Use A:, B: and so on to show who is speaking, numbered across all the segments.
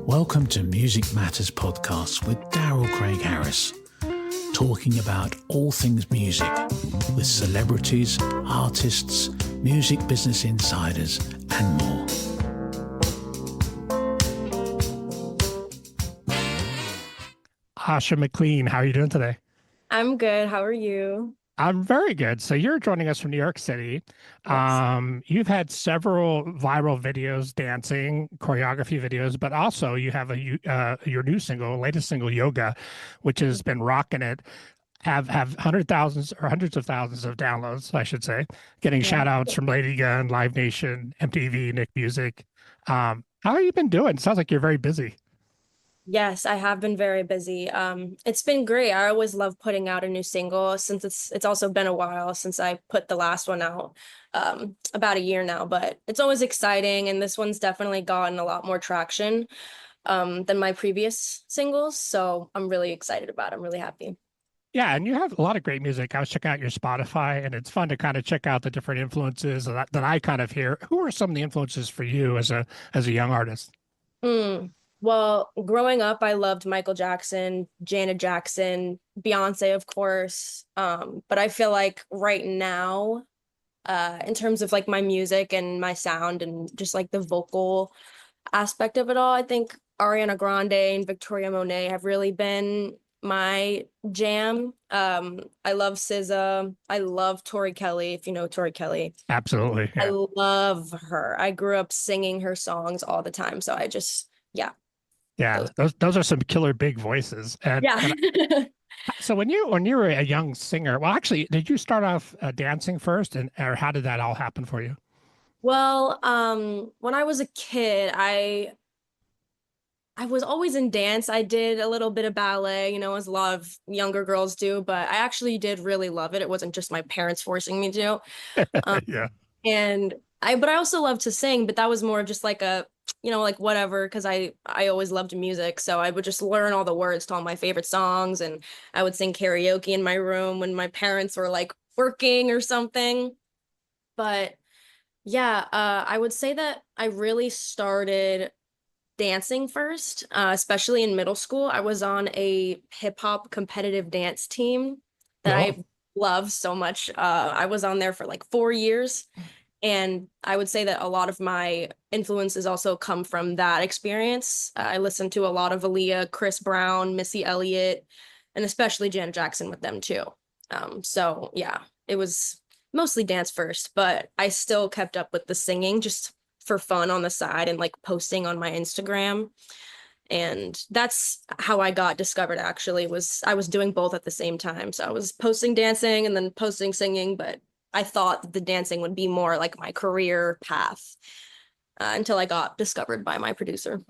A: Welcome to Music Matters Podcast with Darrell Craig Harris, talking about all things music with celebrities, artists, music business insiders, and more.
B: Asha Maclean, how are you doing today?
C: I'm good. How are you?
B: I'm very good. So you're joining us from New York City.
C: Yes.
B: You've had several viral videos, dancing, choreography videos, but also you have your new single, latest single, Yoga, which has been rocking it. Have hundreds of thousands of downloads, I should say, getting
C: Yeah.
B: shout outs from Lady Gun, Live Nation, MTV, Nick Music. How have you been doing? Sounds like you're very busy.
C: Yes, I have been very busy. It's been great. I always love putting out a new single since it's also been a while since I put the last one out, about a year now, but it's always exciting, and this one's definitely gotten a lot more traction than my previous singles. So I'm really excited about it. I'm really happy.
B: Yeah, and you have a lot of great music. I was checking out your Spotify, and it's fun to kind of check out the different influences that I kind of hear. Who are some of the influences for you as a young artist?
C: Mm. Well, growing up, I loved Michael Jackson, Janet Jackson, Beyonce, of course. But I feel like right now, in terms of like my music and my sound and just like the vocal aspect of it all, I think Ariana Grande and Victoria Monet have really been my jam. I love SZA. I love Tori Kelly, if you know Tori Kelly.
B: Absolutely.
C: I
B: Yeah.
C: love her. I grew up singing her songs all the time. So yeah.
B: Yeah. Those are some killer big voices.
C: Yeah.
B: So when you were a young singer, well, actually, did you start off dancing first, or how did that all happen for you?
C: Well, when I was a kid, I was always in dance. I did a little bit of ballet, as a lot of younger girls do, but I actually did really love it. It wasn't just my parents forcing me to. Um,
B: Yeah.
C: and but I also love to sing, but that was more of just like like whatever, because I always loved music. So I would just learn all the words to all my favorite songs, and I would sing karaoke in my room when my parents were like working or something. But yeah, I would say that I really started dancing first, especially in middle school. I was on a hip hop competitive dance team that
B: No.
C: I love so much. I was on there for like 4 years. And I would say that a lot of my influences also come from that experience. I listened to a lot of Aaliyah, Chris Brown, Missy Elliott, and especially Janet Jackson with them too. So yeah, it was mostly dance first, but I still kept up with the singing just for fun on the side and like posting on my Instagram. And that's how I got discovered actually, was I was doing both at the same time. So I was posting dancing and then posting singing, but I thought that the dancing would be more like my career path until I got discovered by my producer.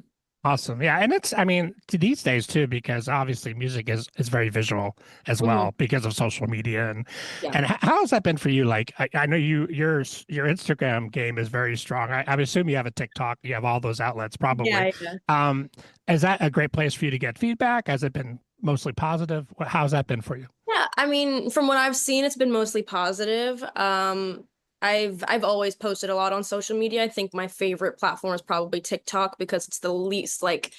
B: Awesome. Yeah. And I mean, to these days too, because obviously music is very visual as
C: Mhm.
B: well because of social media.
C: Yeah.
B: And how has that been for you? Like, I know your Instagram game is very strong. I would assume you have a TikTok, you have all those outlets probably.
C: Yeah, yeah.
B: Um, is that a great place for you to get feedback? Has it been mostly positive? How's that been for you?
C: Yeah, I mean, from what I've seen, it's been mostly positive. I've always posted a lot on social media. I think my favorite platform is probably TikTok because it's the least like,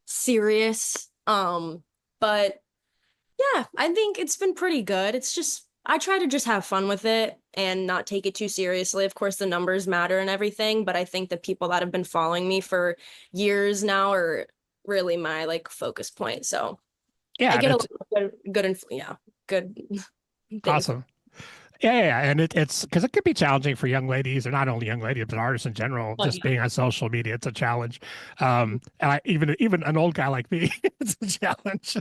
C: serious. But yeah, I think it's been pretty good. It's just I try to just have fun with it and not take it too seriously. Of course, the numbers matter and everything, but I think the people that have been following me for years now are really my like focus point. So I
B: Yeah,
C: get a lot
B: that's
C: of good things.
B: awesome. Yeah. And it's because it could be challenging for young ladies, or not only young ladies, but artists in general,
C: Oh
B: just
C: yeah.
B: being on social media. It's a challenge. And even an old guy like me, it's a challenge.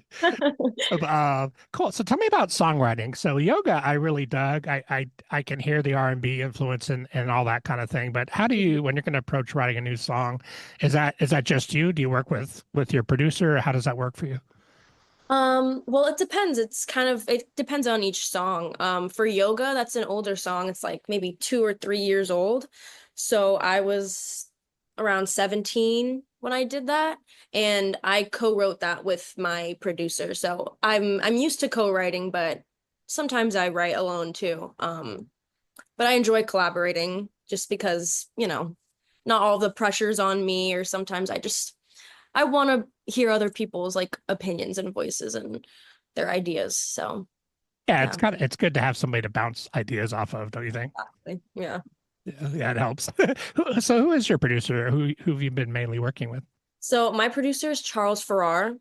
B: Cool. So tell me about songwriting. So yoga, I really dug. I can hear the R&B influence and all that kind of thing. But how do you, when you're going to approach writing a new song, is that just you? Do you work with your producer? Or how does that work for you?
C: Well, it depends. It depends on each song. For yoga, that's an older song. It's like maybe 2 or 3 years old. So I was around 17 when I did that, and I co-wrote that with my producer. So I'm used to co-writing, but sometimes I write alone too. But I enjoy collaborating just because, not all the pressure's on me, or sometimes I just I want to hear other people's like opinions and voices and their ideas. So
B: Yeah,
C: yeah,
B: it's good to have somebody to bounce ideas off of, don't you think?
C: exactly. Yeah.
B: Yeah, it helps. So who is your producer? Who have you been mainly working with?
C: So my producer is Charles Farrar.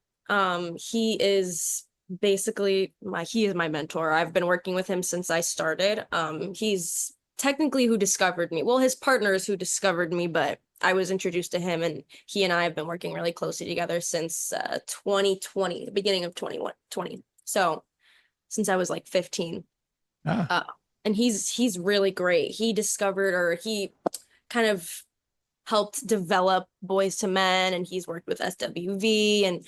C: He is basically he is my mentor. I've been working with him since I started. He's technically who discovered me. Well, his partner is who discovered me, but I was introduced to him, and he and I have been working really closely together since 2020, the beginning of 2020. So since I was like 15.
B: Ah,
C: Uh, and he's really great. He discovered, or he kind of helped develop Boys to Men, and he's worked with SWV and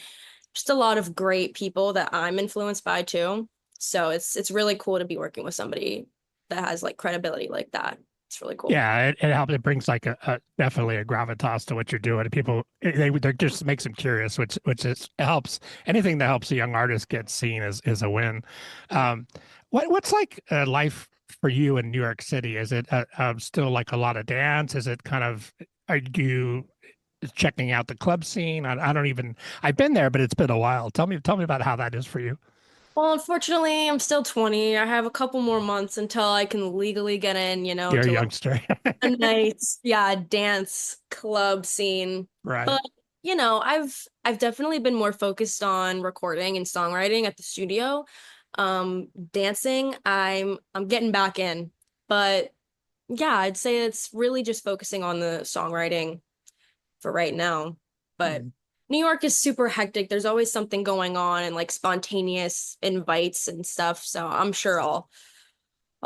C: just a lot of great people that I'm influenced by too. So it's really cool to be working with somebody that has like credibility like that. It's really cool.
B: yeah, it helps. It brings like a definitely a gravitas to what you're doing. People they just makes them curious, which is it helps. Anything that helps a young artist get seen is a win. Um, what's like life for you in New York City? Is it still like a lot of dance? Is it kind of are you checking out the club scene? I don't even I've been there, but it's been a while. Tell me about how that is for you.
C: Well, unfortunately, I'm still 20. I have a couple more months until I can legally get in,
B: Dear
C: to like
B: youngster.
C: a nice, yeah, dance club scene.
B: Right.
C: But, I've definitely been more focused on recording and songwriting at the studio. Dancing, I'm getting back in. But yeah, I'd say it's really just focusing on the songwriting for right now. But
B: Mm.
C: New York is super hectic. There's always something going on and like spontaneous invites and stuff. So I'm sure I'll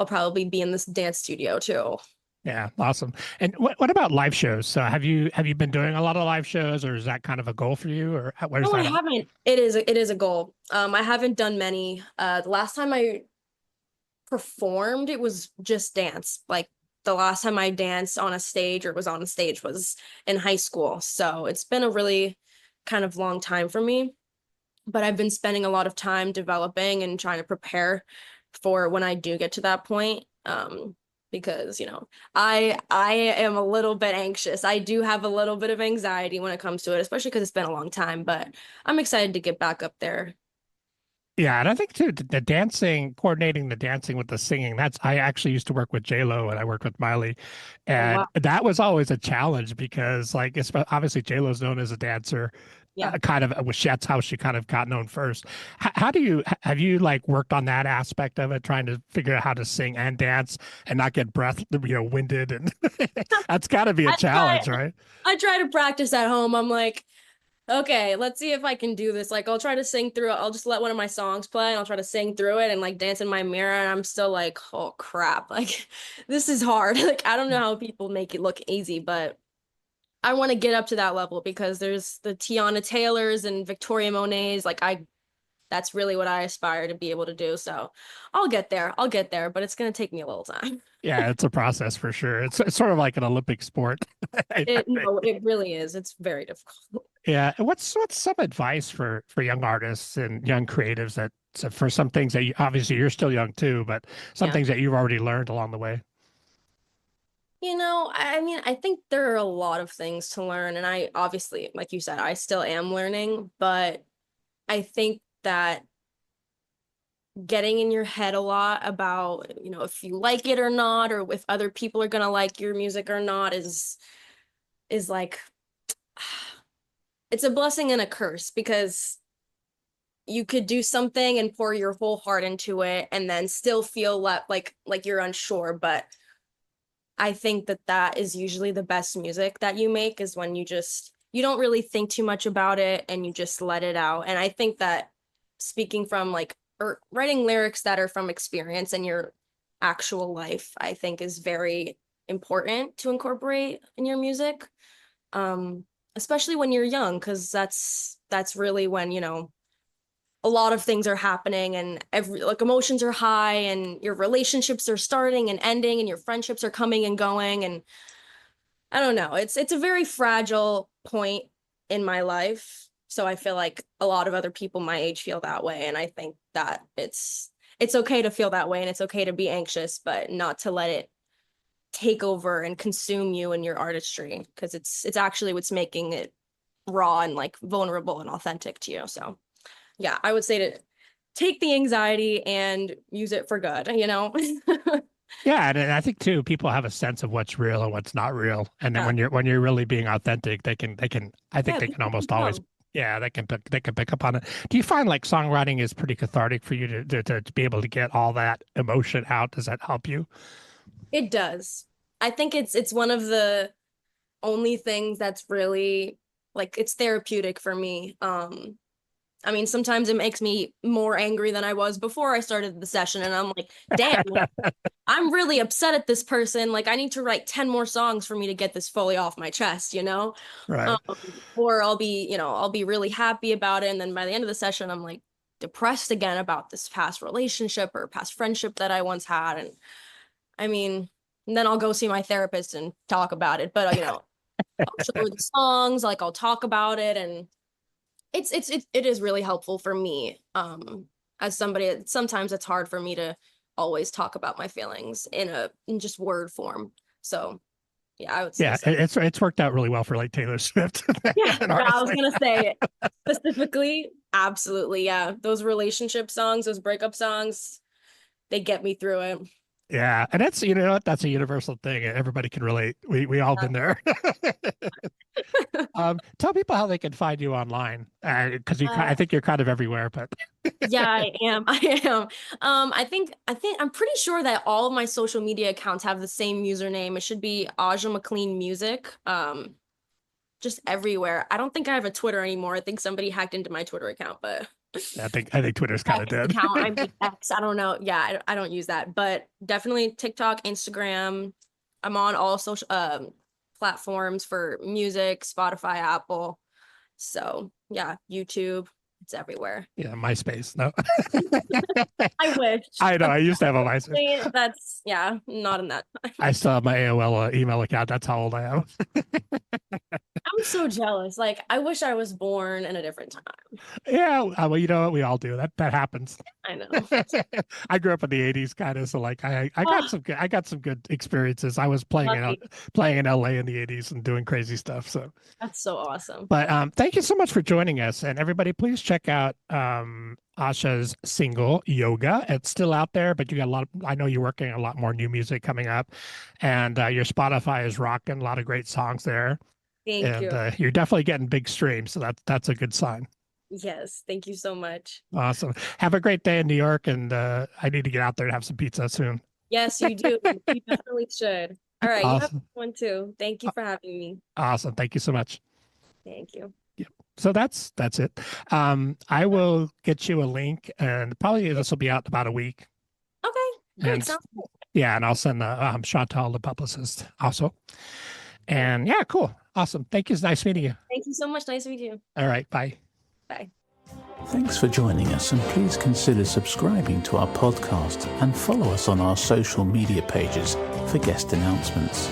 C: probably be in this dance studio too.
B: Yeah, awesome. And what about live shows? So have you been doing a lot of live shows, or is that kind of a goal for you, or where's
C: No, I
B: that at?
C: haven't. It is a goal. I haven't done many. The last time I performed, it was just dance. Like the last time I danced on a stage or was on a stage was in high school. So it's been a really kind of long time for me. But I've been spending a lot of time developing and trying to prepare for when I do get to that point. Because I am a little bit anxious. I do have a little bit of anxiety when it comes to it, especially because it's been a long time. But I'm excited to get back up there.
B: Yeah, and I think too the dancing, coordinating the dancing with the singing. That's I actually used to work with J Lo and I worked with Miley,
C: Oh
B: and
C: wow,
B: that was always a challenge because like obviously J Lo's known as a dancer,
C: yeah.
B: kind of which that's how she kind of got known first. How do you have you like worked on that aspect of it, trying to figure out how to sing and dance and not get winded, and that's got to be a
C: I try.
B: challenge, right?
C: I try to practice at home. I'm like, okay, let's see if I can do this. Like, I'll try to sing through it. I'll just let one of my songs play and I'll try to sing through it and like dance in my mirror. And I'm still like, oh crap, like this is hard. Like, I don't know how people make it look easy, but I want to get up to that level because there's the Tiana Taylors and Victoria Monets. That's really what I aspire to be able to do. So I'll get there. I'll get there, but it's going to take me a little time.
B: Yeah, it's a process for sure. It's sort of like an Olympic sport. I think.
C: No, it really is. It's very difficult.
B: Yeah. And what's some advice for young artists and young creatives that so for some things that obviously you're still young too, but some
C: Yeah.
B: things that you've already learned along the way?
C: I mean, I think there are a lot of things to learn. And I obviously, like you said, I still am learning, but I think that getting in your head a lot about, if you like it or not, or if other people are gonna like your music or not is like it's a blessing and a curse because you could do something and pour your whole heart into it and then still feel like you're unsure, but I think that is usually the best music that you make is when you don't really think too much about it and you just let it out. And I think that speaking from or writing lyrics that are from experience in your actual life, I think is very important to incorporate in your music. Especially when you're young, because that's really when, a lot of things are happening and emotions are high and your relationships are starting and ending and your friendships are coming and going. And I don't know, it's a very fragile point in my life. So I feel like a lot of other people my age feel that way. And I think that it's okay to feel that way and it's okay to be anxious, but not to let it take over and consume you and your artistry, because it's actually what's making it raw and like vulnerable and authentic to you. So yeah, I would say to take the anxiety and use it for good, you know?
B: Yeah, and I think too, people have a sense of what's real and what's not real, and then when you're really being authentic, they can I think they can almost always they can pick up on it. Do you find like songwriting is pretty cathartic for you to be able to get all that emotion out? Does that help you?
C: It does. I think it's one of the only things that's really like it's therapeutic for me. I mean, sometimes it makes me more angry than I was before I started the session. And I'm like, damn, I'm really upset at this person. Like, I need to write 10 more songs for me to get this fully off my chest, you know?
B: Right.
C: Or I'll be really happy about it. And then by the end of the session, I'm like depressed again about this past relationship or past friendship that I once had. And I mean, and then I'll go see my therapist and talk about it. But, I'll show her the songs, like I'll talk about it, and it is really helpful for me as somebody. Sometimes it's hard for me to always talk about my feelings in just word form. So yeah, I would say
B: it's worked out really well for like Taylor Swift.
C: Yeah, I was gonna say specifically, absolutely. Yeah, those relationship songs, those breakup songs, they get me through it.
B: Yeah, and that's that's a universal thing. Everybody can relate. We all been there. Tell people how they can find you online, because I think you're kind of everywhere. But
C: yeah, I am. I'm pretty sure that all of my social media accounts have the same username. It should be Asha Maclean Music. Just everywhere. I don't think I have a Twitter anymore. I think somebody hacked into my Twitter account, but
B: I think Twitter's kind of dead.
C: I mean, X, I don't know. Yeah, I don't use that, but definitely TikTok, Instagram. I'm on all social platforms for music, Spotify, Apple. So yeah, YouTube. It's everywhere.
B: Yeah, MySpace. No.
C: I wish.
B: I know. I used to have a MySpace.
C: That's not in that.
B: I still have my AOL email account. That's how old I am.
C: I'm so jealous. Like, I wish I was born in a different time.
B: Yeah, well, you know what? We all do. That happens.
C: I know.
B: I grew up in the '80s, kind of. So like, I got some good experiences. I was playing in LA in the '80s and doing crazy stuff. So
C: that's so awesome.
B: But thank you so much for joining us, and everybody, please check out Asha's single Yoga. It's still out there, but you got I know you're working on a lot more new music coming up, and your Spotify is rocking. A lot of great songs there.
C: Thank you.
B: You're definitely getting big streams, so that's a good sign.
C: Yes, thank you so much.
B: Awesome. Have a great day in New York, and I need to get out there and have some pizza soon.
C: Yes, you do. You definitely should. All right, awesome. You have one too. Thank you for having me.
B: Awesome. Thank you so much.
C: Thank you.
B: Yep. So that's it. I will get you a link, and probably this will be out in about a week.
C: Okay. Great. Sounds good.
B: Yeah, and I'll send Chantal, the publicist, also. And yeah, cool. Awesome. Thank you. It's nice meeting you.
C: Thank you so much. Nice to meet you.
B: All right. Bye.
C: Bye.
A: Thanks for joining us, and please consider subscribing to our podcast and follow us on our social media pages for guest announcements.